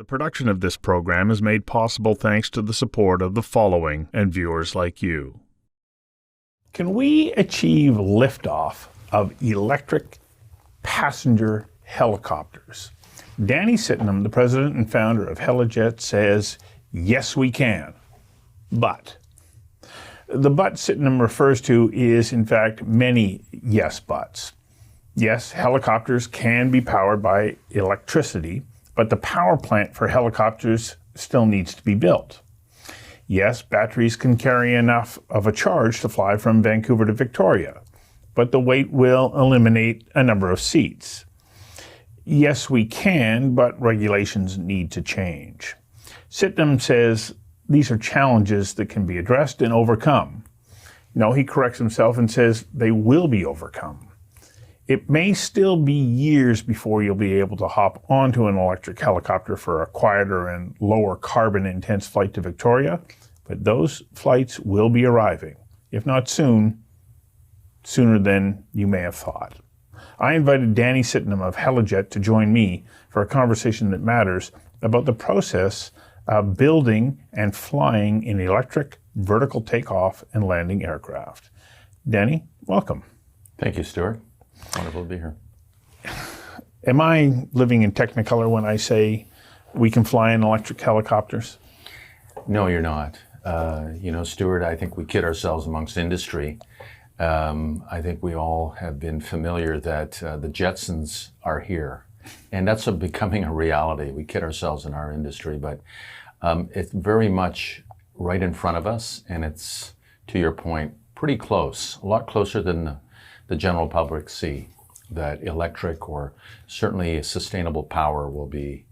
The production of this program is made possible thanks to the support of the following and viewers like you. Can we achieve liftoff of electric passenger helicopters? Danny Sitnam, the president and founder of Helijet, says, yes, we can. But the but Sitnam refers to is, in fact, many yes buts. Yes, helicopters can be powered by electricity, but the power plant for helicopters still needs to be built. Yes, batteries can carry enough of a charge to fly from Vancouver to Victoria, but the weight will eliminate a number of seats. Yes, we can, but regulations need to change. Sitnam says these are challenges that can be addressed and overcome. No, he corrects himself and says they will be overcome. It may still be years before you'll be able to hop onto an electric helicopter for a quieter and lower carbon intense flight to Victoria, but those flights will be arriving, if not soon, sooner than you may have thought. I invited Danny Sitnam of Helijet to join me for a conversation that matters about the process of building and flying an electric vertical takeoff and landing aircraft. Danny, welcome. Thank you, Stuart. Wonderful to be here. Am I living in Technicolor when I say we can fly in electric helicopters? No, you're not. Stuart, I think we kid ourselves amongst industry. I think we all have been familiar that the Jetsons are here, and that's becoming a reality. We kid ourselves in our industry, but it's very much right in front of us, and it's, to your point, pretty close, a lot closer than the general public see, that electric or certainly sustainable power will be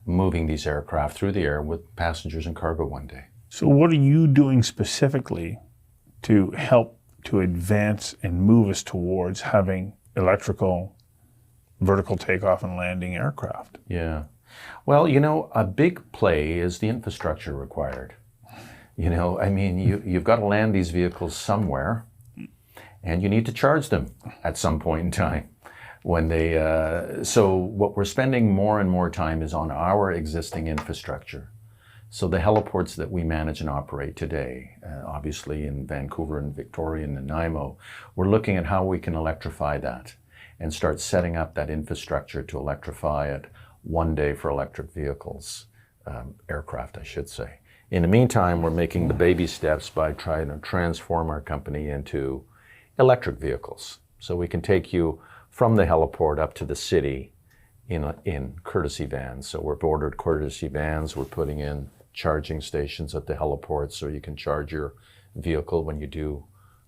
moving these aircraft through the air with passengers and cargo one day. So what are you doing specifically to help to advance and move us towards having electrical vertical takeoff and landing aircraft? Yeah. Well, a big play is the infrastructure required. You've got to land these vehicles somewhere, and you need to charge them at some point in time. So what we're spending more and more time is on our existing infrastructure. So the heliports that we manage and operate today, obviously in Vancouver and Victoria and Nanaimo, we're looking at how we can electrify that and start setting up that infrastructure to electrify it one day for electric vehicles, aircraft, I should say. In the meantime, we're making the baby steps by trying to transform our company into electric vehicles. So we can take you from the heliport up to the city in courtesy vans. So we've ordered courtesy vans. We're putting in charging stations at the heliport so you can charge your vehicle when you do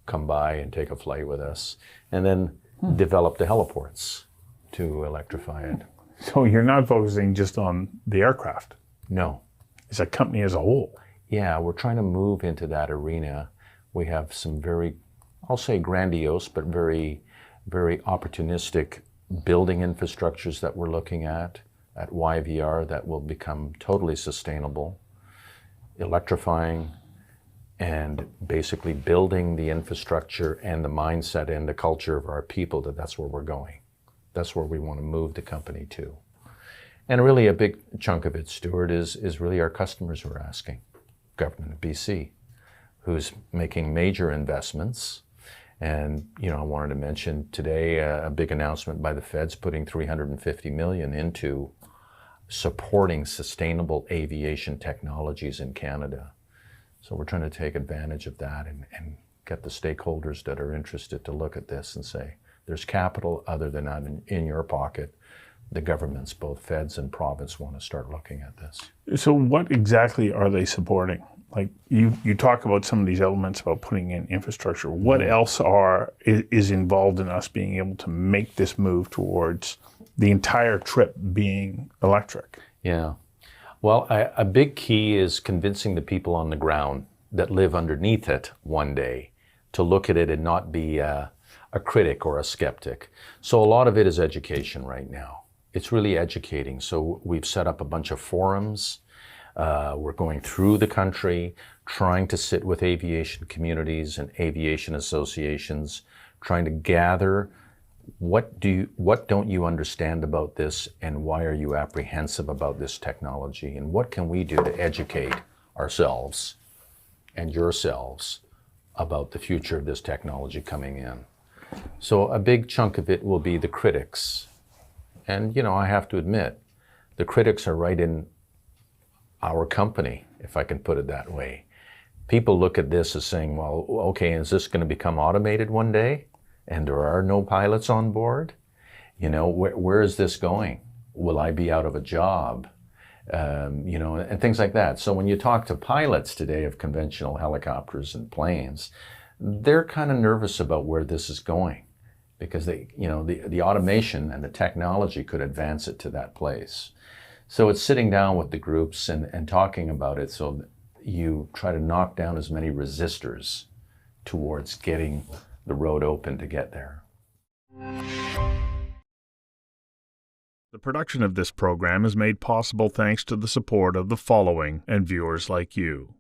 come by and take a flight with us. And then develop the heliports to electrify it. So you're not focusing just on the aircraft? No. It's a company as a whole? Yeah, we're trying to move into that arena. We have some very, I'll say grandiose, but very, very opportunistic building infrastructures that we're looking at YVR that will become totally sustainable, electrifying and basically building the infrastructure and the mindset and the culture of our people that's where we're going. That's where we want to move the company to. And really a big chunk of it, Stuart, is really our customers who are asking. Government of BC, who's making major investments. And, I wanted to mention today a big announcement by the feds putting $350 million into supporting sustainable aviation technologies in Canada. So we're trying to take advantage of that and get the stakeholders that are interested to look at this and say, there's capital other than that in your pocket. The governments, both feds and province, want to start looking at this. So what exactly are they supporting? Like you talk about some of these elements about putting in infrastructure. What else is involved in us being able to make this move towards the entire trip being electric? Yeah. Well, a big key is convincing the people on the ground that live underneath it one day to look at it and not be a critic or a skeptic. So a lot of it is education right now. It's really educating. So we've set up a bunch of forums. We're going through the country, trying to sit with aviation communities and aviation associations, trying to gather what don't you understand about this, and why are you apprehensive about this technology, and what can we do to educate ourselves and yourselves about the future of this technology coming in? So a big chunk of it will be the critics. And, I have to admit, the critics are right in our company, if I can put it that way. People look at this as saying, well, okay, is this going to become automated one day? And there are no pilots on board? Where is this going? Will I be out of a job? And things like that. So when you talk to pilots today of conventional helicopters and planes, they're kind of nervous about where this is going, because the automation and the technology could advance it to that place. So it's sitting down with the groups and talking about it, so that you try to knock down as many resistors towards getting the road open to get there. The production of this program is made possible thanks to the support of the following and viewers like you.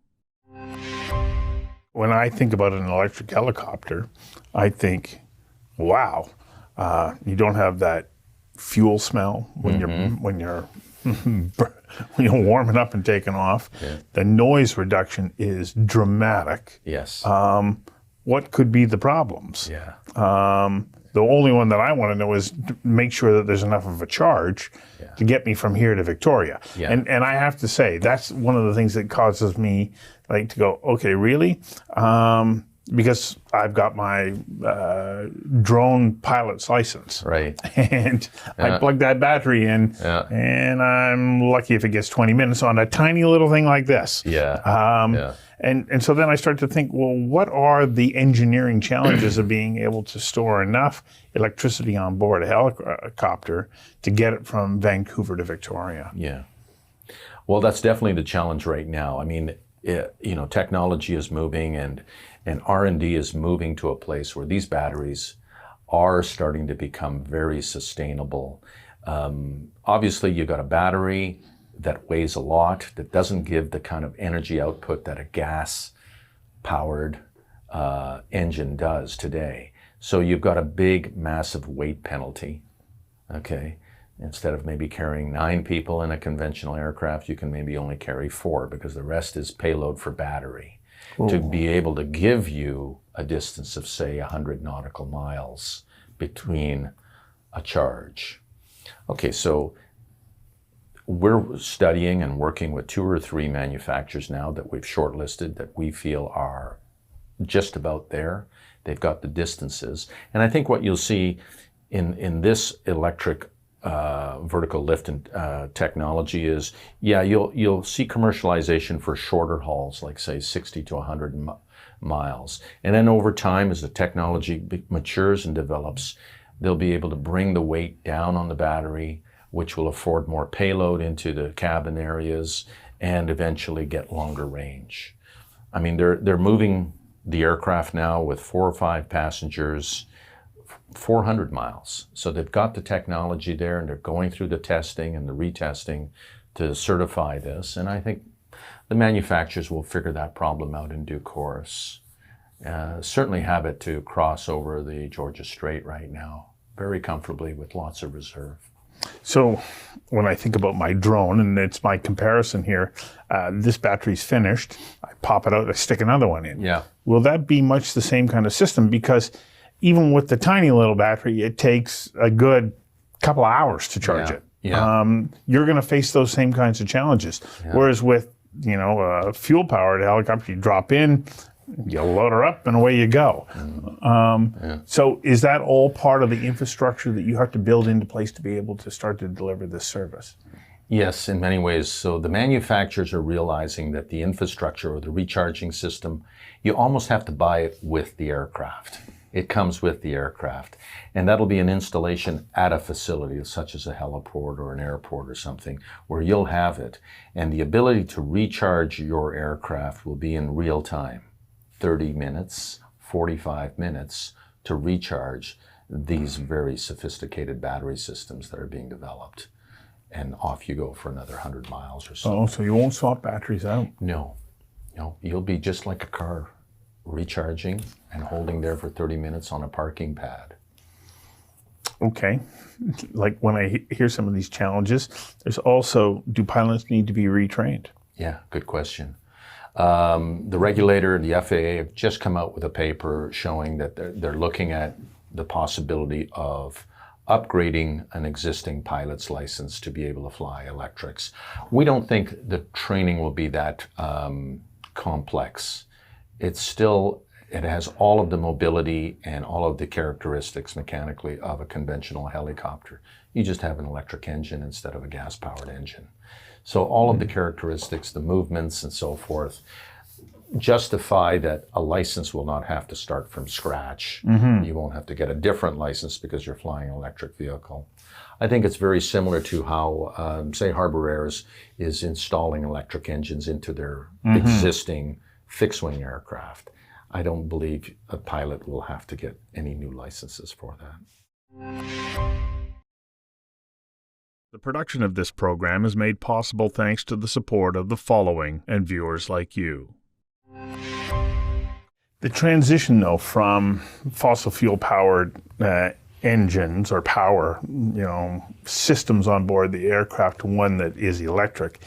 When I think about an electric helicopter, I think, wow, you don't have that fuel smell when you're warming up and taking off. Yeah. The noise reduction is dramatic. Yes. What could be the problems? Yeah. The only one that I want to know is to make sure that there's enough of a charge to get me from here to Victoria. Yeah. And I have to say, that's one of the things that causes me to go, okay, really? Because I've got my drone pilot's license. Right. And I plug that battery in, and I'm lucky if it gets 20 minutes on a tiny little thing like this. Yeah. And so then I start to think, well, what are the engineering challenges of being able to store enough electricity on board a helicopter to get it from Vancouver to Victoria? Yeah. Well, that's definitely the challenge right now. I mean, technology is moving, and R&D is moving to a place where these batteries are starting to become very sustainable. Obviously, you've got a battery that weighs a lot, that doesn't give the kind of energy output that a gas-powered engine does today. So you've got a big, massive weight penalty, okay? Instead of maybe carrying 9 people in a conventional aircraft, you can maybe only carry 4, because the rest is payload for battery. Ooh. To be able to give you a distance of, say, 100 nautical miles between a charge. Okay, so we're studying and working with 2 or 3 manufacturers now that we've shortlisted that we feel are just about there. They've got the distances. And I think what you'll see in this electric vertical lift and technology is, you'll see commercialization for shorter hauls, like say 60 to 100 miles. And then over time, as the technology matures and develops, they'll be able to bring the weight down on the battery, which will afford more payload into the cabin areas and eventually get longer range. I mean, they're moving the aircraft now with 4 or 5 passengers, 400 miles. So they've got the technology there, and they're going through the testing and the retesting to certify this. And I think the manufacturers will figure that problem out in due course. Certainly have it to cross over the Georgia Strait right now, very comfortably with lots of reserve. So when I think about my drone, and it's my comparison here, this battery's finished, I pop it out, I stick another one in. Yeah. Will that be much the same kind of system? Because even with the tiny little battery, it takes a good couple of hours to charge it. Yeah. You're going to face those same kinds of challenges. Yeah. Whereas with, a fuel-powered helicopter, you drop in, you load her up, and away you go. So is that all part of the infrastructure that you have to build into place to be able to start to deliver this service? Yes, in many ways. So the manufacturers are realizing that the infrastructure or the recharging system, you almost have to buy it with the aircraft. It comes with the aircraft. And that'll be an installation at a facility, such as a heliport or an airport or something, where you'll have it. And the ability to recharge your aircraft will be in real time. 30 minutes, 45 minutes to recharge these very sophisticated battery systems that are being developed. And off you go for another 100 miles or so. Oh, so you won't swap batteries out? No. You'll be just like a car, recharging and holding there for 30 minutes on a parking pad. Okay. Like when I hear some of these challenges, there's also, do pilots need to be retrained? Yeah, good question. The regulator, the FAA, have just come out with a paper showing that they're looking at the possibility of upgrading an existing pilot's license to be able to fly electrics. We don't think the training will be that complex. It has all of the mobility and all of the characteristics mechanically of a conventional helicopter. You just have an electric engine instead of a gas-powered engine. So all of the characteristics, the movements and so forth, justify that a license will not have to start from scratch. You won't have to get a different license because you're flying an electric vehicle. I think it's very similar to how, say, Harbour Airs is installing electric engines into their existing fixed-wing aircraft. I don't believe a pilot will have to get any new licenses for that. The production of this program is made possible thanks to the support of the following and viewers like you. The transition, though, from fossil fuel-powered engines or power, systems on board the aircraft to one that is electric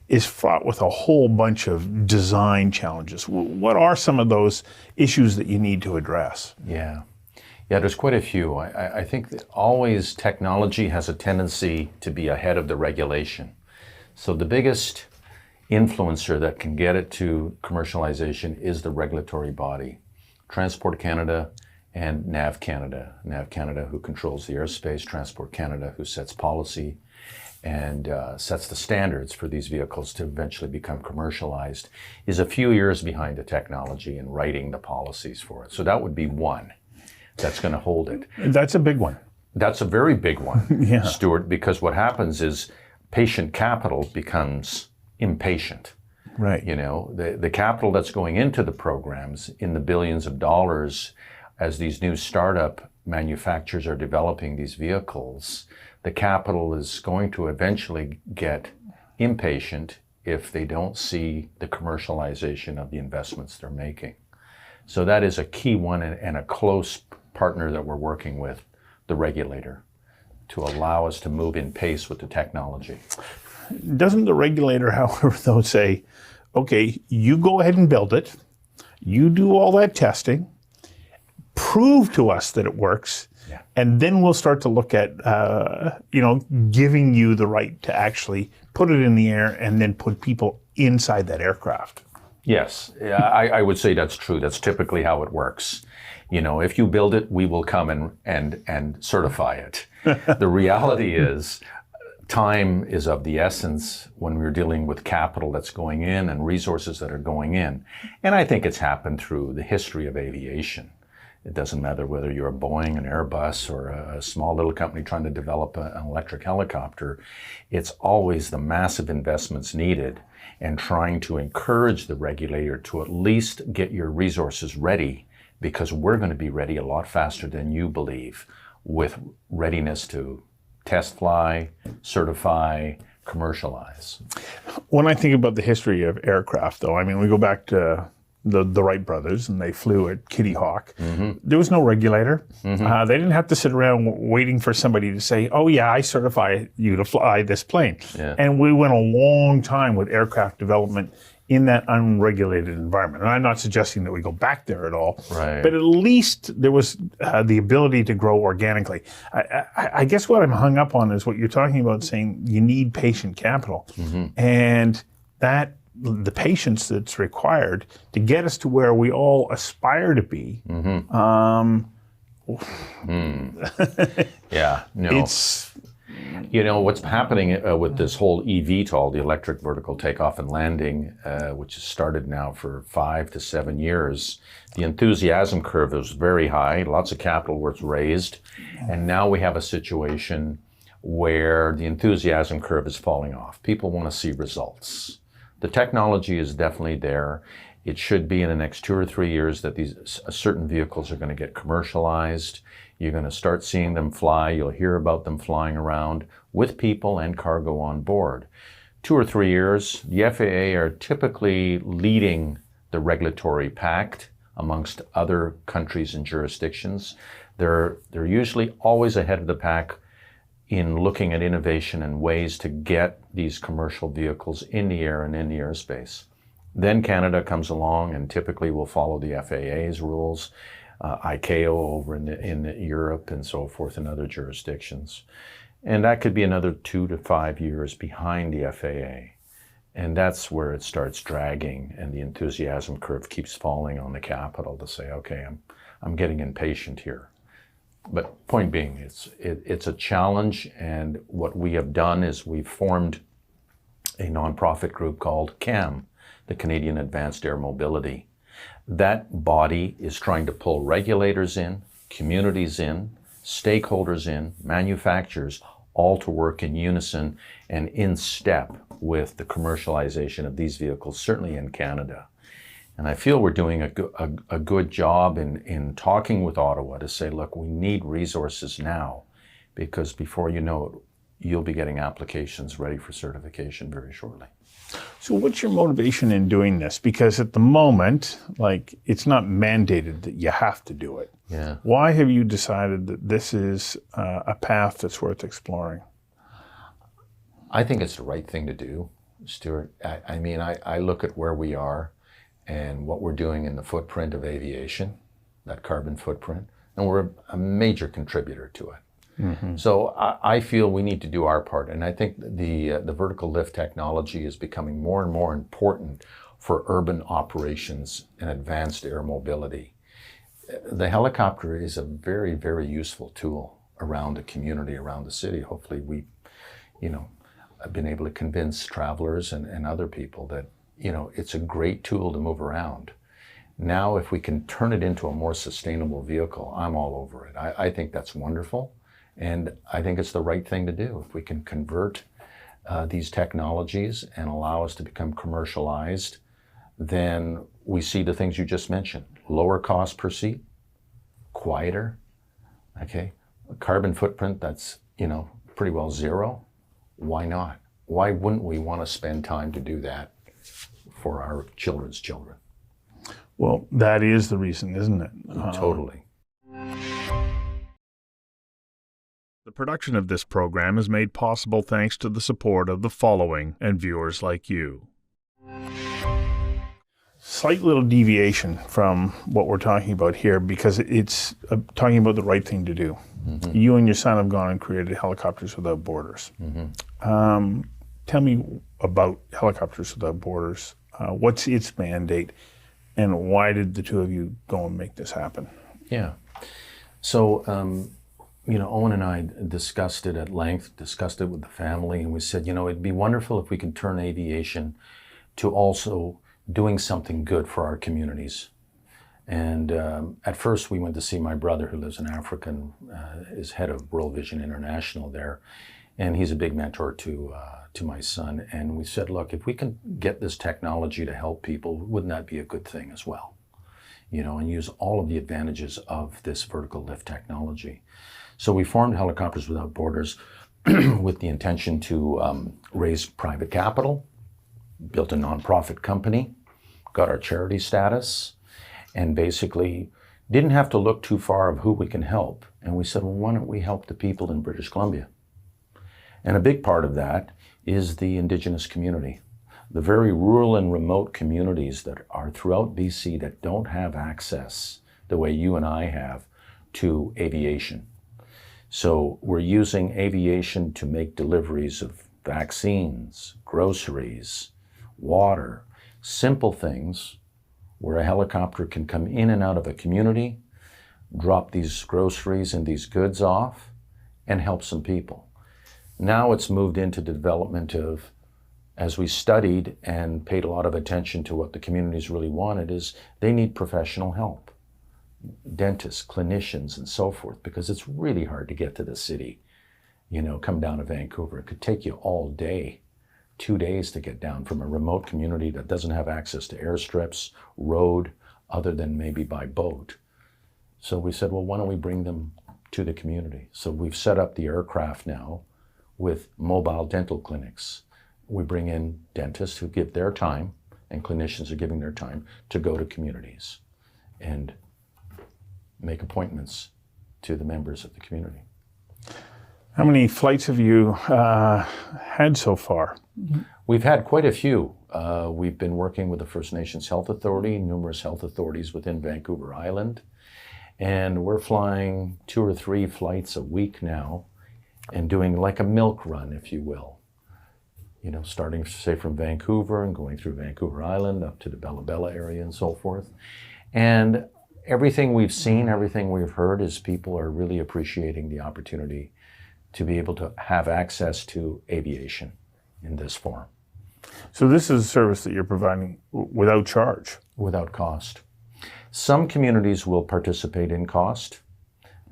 is fraught with a whole bunch of design challenges. What are some of those issues that you need to address? Yeah, there's quite a few. I think that always technology has a tendency to be ahead of the regulation. So the biggest influencer that can get it to commercialization is the regulatory body. Transport Canada and NAV Canada. NAV Canada, who controls the airspace, Transport Canada, who sets policy and sets the standards for these vehicles to eventually become commercialized, is a few years behind the technology and writing the policies for it. So that would be one that's going to hold it. That's a big one. That's a very big one, Yeah. Stuart, because what happens is patient capital becomes impatient. Right. The capital that's going into the programs in the billions of dollars as these new startup manufacturers are developing these vehicles, the capital is going to eventually get impatient if they don't see the commercialization of the investments they're making. So that is a key one and a close partner that we're working with, the regulator, to allow us to move in pace with the technology. Doesn't the regulator, however, though, say, okay, you go ahead and build it, you do all that testing, prove to us that it works, and then we'll start to look at, giving you the right to actually put it in the air and then put people inside that aircraft? Yes, I would say that's true. That's typically how it works. If you build it, we will come and certify it. The reality is, time is of the essence when we're dealing with capital that's going in and resources that are going in. And I think it's happened through the history of aviation. It doesn't matter whether you're a Boeing, an Airbus, or a small little company trying to develop an electric helicopter. It's always the massive investments needed and trying to encourage the regulator to at least get your resources ready, because we're going to be ready a lot faster than you believe, with readiness to test fly, certify, commercialize. When I think about the history of aircraft, though, we go back to the Wright brothers, and they flew at Kitty Hawk. There was no regulator. They didn't have to sit around waiting for somebody to say, oh yeah, I certify you to fly this plane. Yeah. And we went a long time with aircraft development in that unregulated environment. And I'm not suggesting that we go back there at all, Right. but at least there was the ability to grow organically. I guess what I'm hung up on is what you're talking about, saying you need patient capital. And that the patience that's required to get us to where we all aspire to be. Yeah, no. It's what's happening with this whole eVTOL, the electric vertical takeoff and landing, which has started now for 5 to 7 years. The enthusiasm curve was very high. Lots of capital was raised. And now we have a situation where the enthusiasm curve is falling off. People want to see results. The technology is definitely there. It should be in the next 2 or 3 years that these certain vehicles are going to get commercialized. You're going to start seeing them fly. You'll hear about them flying around with people and cargo on board. 2 or 3 years, the FAA are typically leading the regulatory pact amongst other countries and jurisdictions. They're usually always ahead of the pack in looking at innovation and ways to get these commercial vehicles in the air and in the airspace. Then Canada comes along and typically will follow the FAA's rules, ICAO over in Europe and so forth in other jurisdictions. And that could be another 2 to 5 years behind the FAA. And that's where it starts dragging and the enthusiasm curve keeps falling on the capital to say, okay, I'm getting impatient here. But point being, it's a challenge, and what we have done is we've formed a nonprofit group called CAM, the Canadian Advanced Air Mobility. That body is trying to pull regulators in, communities in, stakeholders in, manufacturers, all to work in unison and in step with the commercialization of these vehicles, certainly in Canada. And I feel we're doing a good job in talking with Ottawa to say, look, we need resources now, because before you know it, you'll be getting applications ready for certification very shortly. So what's your motivation in doing this? Because at the moment, like, it's not mandated that you have to do it. Yeah. Why have you decided that this is a path that's worth exploring? I think it's the right thing to do, Stuart. I mean, I look at where we are and what we're doing in the footprint of aviation, that carbon footprint, and we're a major contributor to it. Mm-hmm. So I feel we need to do our part, and I think the vertical lift technology is becoming more and more important for urban operations and advanced air mobility. The helicopter is a very, very useful tool around the community, around the city. Hopefully we, have been able to convince travelers and other people that, it's a great tool to move around. Now, if we can turn it into a more sustainable vehicle, I'm all over it. I think that's wonderful. And I think it's the right thing to do. If we can convert these technologies and allow us to become commercialized, then we see the things you just mentioned. Lower cost per seat, quieter, okay? A carbon footprint that's, pretty well zero. Why not? Why wouldn't we want to spend time to do that for our children's children? Well, that is the reason, isn't it? Totally. The production of this program is made possible thanks to the support of the following and viewers like you. Slight little deviation from what we're talking about here, because it's talking about the right thing to do. Mm-hmm. You and your son have gone and created Helicopters Without Borders. Mm-hmm. Tell me about Helicopters Without Borders. What's its mandate, and why did the two of you go and make this happen? Yeah. So, Owen and I discussed it at length, discussed it with the family, and we said, it'd be wonderful if we could turn aviation to also doing something good for our communities. And at first we went to see my brother, who lives in Africa and is head of World Vision International there. And he's a big mentor to my son. And we said, look, if we can get this technology to help people, wouldn't that be a good thing as well? And use all of the advantages of this vertical lift technology. So we formed Helicopters Without Borders with the intention to raise private capital, built a nonprofit company, got our charity status, and basically didn't have to look too far of who we can help. And we said, well, why don't we help the people in British Columbia? And a big part of that is the Indigenous community, the very rural and remote communities that are throughout BC that don't have access the way you and I have to aviation. So we're using aviation to make deliveries of vaccines, groceries, water, simple things where a helicopter can come in and out of a community, drop these groceries and these goods off, and help some people. Now it's moved into the development of, as we studied and paid a lot of attention to what the communities really wanted, is they need professional help. Dentists, clinicians, and so forth, because it's really hard to get to the city. Come down to Vancouver. It could take you all day, 2 days to get down from a remote community that doesn't have access to airstrips, road, other than maybe by boat. So we said, well, why don't we bring them to the community? So we've set up the aircraft now with mobile dental clinics. We bring in dentists who give their time, and clinicians are giving their time to go to communities and make appointments to the members of the community. How many flights have you had so far? We've had quite a few. We've been working with the First Nations Health Authority, numerous health authorities within Vancouver Island, and we're flying 2 or 3 flights a week now and doing like a milk run, if you will. You know, starting, say, from Vancouver and going through Vancouver Island up to the Bella Bella area and so forth. And everything we've seen, everything we've heard is people are really appreciating the opportunity to be able to have access to aviation in this form. So this is a service that you're providing without charge? Without cost. Some communities will participate in cost,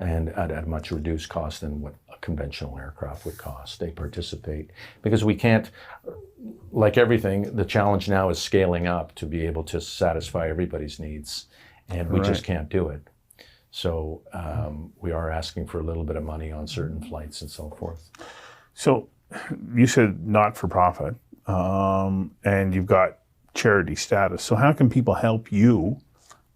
and at a much reduced cost than what a conventional aircraft would cost. They participate because we can't, like everything, the challenge now is scaling up to be able to satisfy everybody's needs, and we just can't do it. So we are asking for a little bit of money on certain flights and so forth. So you said not-for-profit, and you've got charity status. So how can people help you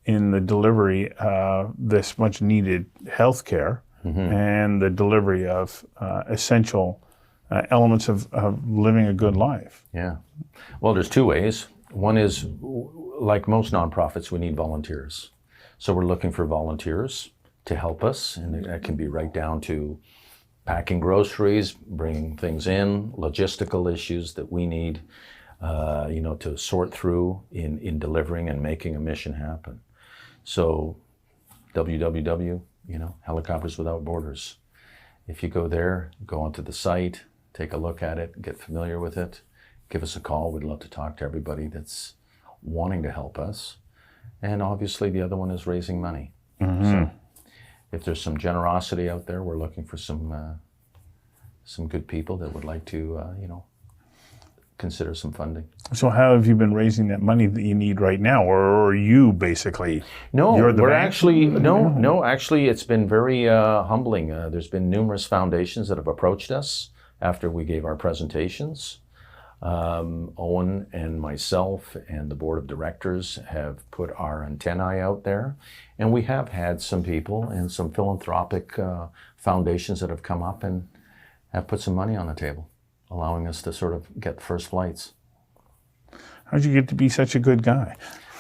in the delivery of this much-needed health care and the delivery of essential elements of living a good life? Yeah. Well, there's 2 ways. One is, like most nonprofits, we need volunteers. So we're looking for volunteers to help us, and that can be right down to packing groceries, bringing things in, logistical issues that we need, you know, to sort through in delivering and making a mission happen. So www, you know, Helicopters Without Borders. If you go there, go onto the site, take a look at it, get familiar with it, give us a call. We'd love to talk to everybody that's wanting to help us. And obviously the other one is raising money. So if there's some generosity out there, we're looking for some good people that would like to, you know, consider some funding. So how have you been raising that money that you need right now, or are you basically? No, you're the we're bank? actually no. Actually, it's been very humbling. There's been numerous foundations that have approached us after we gave our presentations. Owen and myself and the board of directors have put our antennae out there, and we have had some people and some philanthropic foundations that have come up and have put some money on the table, allowing us to sort of get first flights. How'd you get to be such a good guy?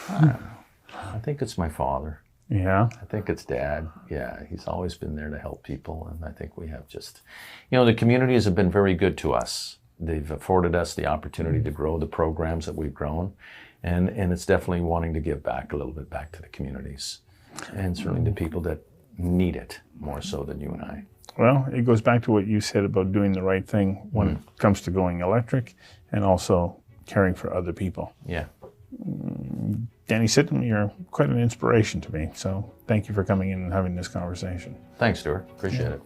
I think it's my father. Yeah. I think it's Dad. Yeah, he's always been there to help people, and I think we have just, you know, the communities have been very good to us. They've afforded us the opportunity to grow the programs that we've grown, and it's definitely wanting to give back a little bit back to the communities, and certainly the people that need it more so than you and I. Well, it goes back to what you said about doing the right thing when it comes to going electric, and also caring for other people. Yeah. Danny Sitnam, you're quite an inspiration to me, so thank you for coming in and having this conversation. Thanks, Stuart. Appreciate it.